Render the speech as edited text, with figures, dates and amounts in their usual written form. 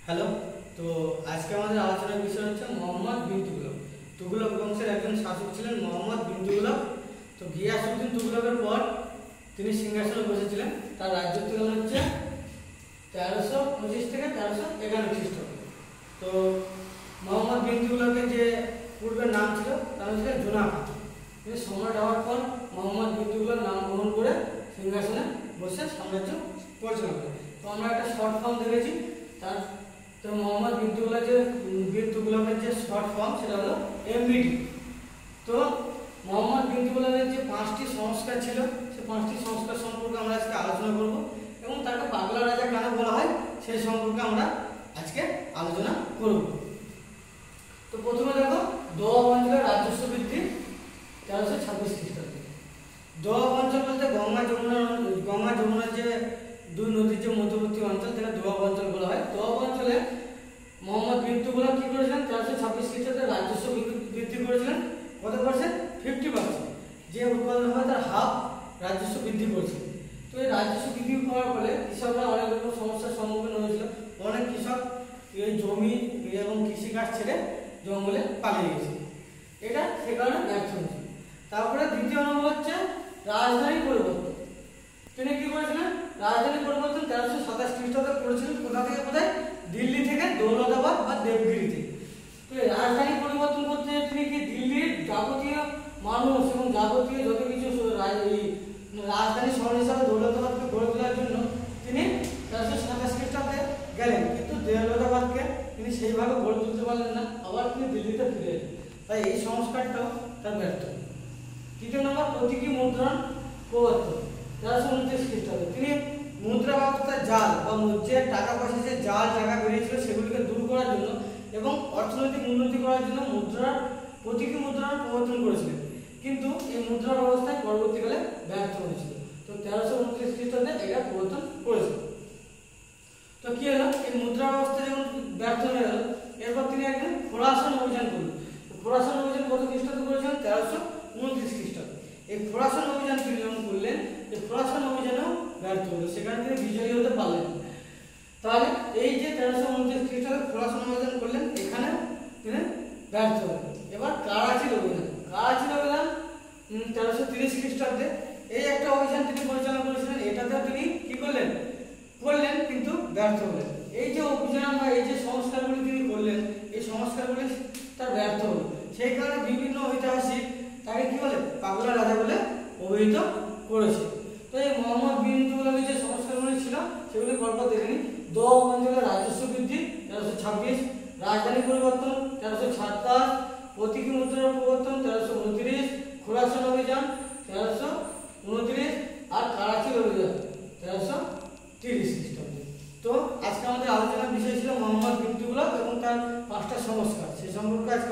Hello. তো আজকে আমাদের আলোচনার বিষয় হচ্ছে মোহাম্মদ বিন তুগলক। তুগলক বংশের একজন শাসক ছিলেন মোহাম্মদ বিন তুগলক। তো গিয়াসউদ্দিন তুগলকের পর তিনি সিংহাসনে বসেছিলেন। তার রাজত্বকাল হচ্ছে 1325 থেকে 1351 খ্রিস্টাব্দ। তো মোহাম্মদ বিন তুগলকের যে পূর্বের নাম ছিল তার ছিল জুনা খান। তিনি সম্রাট হওয়ার পর মোহাম্মদ বিন তুগলক নাম গ্রহণ করে সিংহাসনে বসে সাম্রাজ্য পরিচালনা করেন। তো আমরা একটা শর্ট ফর্ম দেখেছি তার। তো মোহাম্মদ বিন তুগলকের যে শর্ট ফর্ম সেটা হলো এমবিটি। তো মোহাম্মদ বিন তুগলকের যে 5টি সংস্কার ছিল সেই 5টি সংস্কার সম্পর্কে আমরা আজকে আলোচনা করব এবং তাকে পাগলা রাজা কেন বলা হয় সেই সম্পর্কে আমরা আজকে আলোচনা করব। তো প্রথমে দেখো দোয়াব অঞ্চলের রাজস্ব বৃদ্ধি 1326 খ্রিস্টাব্দে। দোয়াব অঞ্চল বলতে গঙ্গা যমুনার যে দুই নদীর যে মধ্যবর্তী অঞ্চল তাকে দোয়াব অঞ্চল বলা হয়। দোয়াব অঞ্চলে মোহাম্মদ বিন তুগলক কি করেছিলেন 1326 খ্রিস্টাব্দে রাজস্ব বৃদ্ধি করেছিলেন কত পার্সেন্ট? 50%। যে উৎপাদন হয় তার হাফ রাজস্ব বৃদ্ধি করেছিল। তো এই রাজস্ব বৃদ্ধি করার ফলে কৃষকরা অনেক রকম সমস্যার সম্মুখীন হয়েছিল। অনেক কৃষক এই জমি এবং কৃষিকাজ ছেড়ে জঙ্গলে পালিয়ে গেছে। এটা সে কারণে ব্যর্থ হয়েছিল। তারপরে দ্বিতীয় নম্বর হচ্ছে রাজধানী পরিবর্তন। তিনি কি করেছিলেন? রাজধানী পরিবর্তন 1327 খ্রিস্টাব্দে করেছিলেন। কোথা থেকে কোথায়? দিল্লি থেকে দৌলতাবাদ বা দেবগিরিতে। তো এই রাজধানী পরিবর্তন করতে তিনি কি দিল্লির যাবতীয় মানুষ এবং যাবতীয় যত কিছু রাজধানী শহর হিসাবে দৌলতাবাদকে গড়ে তোলার জন্য তিনি 1327 খ্রিস্টাব্দে গেলেন, কিন্তু দৌলতাবাদকে তিনি সেইভাবে গড়ে তুলতে পারলেন না। আবার তিনি দিল্লিতে ফিরে এলেন। তাই এই সংস্কারটাও তার ব্যর্থ। তৃতীয় নম্বর প্রতীকী মুদ্রণ প্রবর্তন 1329 খ্রিস্টাব্দে। তিনি মুদ্রা ব্যবস্থার জাল বা যে টাকা পয়সা যে জাল টাকা বেরিয়েছিল সেগুলিকে দূর করার জন্য এবং অর্থনৈতিক উন্নতি করার জন্য প্রতীকী মুদ্রার প্রবর্তন করেছিলেন, কিন্তু এই মুদ্রা ব্যবস্থায় পরবর্তীকালে ব্যর্থ হয়েছিল। তো 1329 খ্রিস্টাব্দে এটা প্রবর্তন করেছিল। তো কি হলো? এই মুদ্রা ব্যবস্থা যখন ব্যর্থ হয়ে গেল, এরপর তিনি একজন খোরাসান অভিযান করলেন। খোরাসান অভিযান কত খ্রিস্টাব্দে করেছিলেন? 1329 খ্রিস্টাব্দে। এই খোরাসান অভিযান তিনি যখন করলেন, এই খোরাসান অভিযানেও ব্যর্থ হলো, সেখানে তিনি বিজয়ী হতে পারলেন। তাহলে এই যে 1329 খ্রিস্টাব্দে খোরাসান অভিযান করলেন, এখানে তিনি ব্যর্থ হলেন। এবার কারাচির অভিযান 1330 খ্রিস্টাব্দে এই একটা অভিযান তিনি পরিচালনা করেছিলেন। এটাতেও তিনি কি করলেন? কিন্তু ব্যর্থ হলেন। এই যে অভিযান বা এই যে সংস্কারগুলি তিনি করলেন, এই সংস্কারগুলি তার ব্যর্থ হল। সেই কারণে বিভিন্ন ঐতিহাসিক তাকে কি বলে? পাগলা রাজা বলে অভিহিত করেছে। তো এই মোহাম্মদ বিন তুগলকের যে সংস্কারগুলি ছিল সেগুলি পরপর দেখে নিই। দোয়াব অঞ্চলের রাজস্ব বৃদ্ধি 1326, রাজধানী পরিবর্তন 1327, প্রতীকী মুদ্রার প্রবর্তন 1329, খোরাসান অভিযান 1329 আর কারাচির অভিযান 1330 খ্রিস্টাব্দে। তো আজকে আমাদের আলোচনার বিষয় ছিল মোহাম্মদ বিন তুগলক এবং তার 5টা সংস্কার। সেই সম্পর্কে আজকে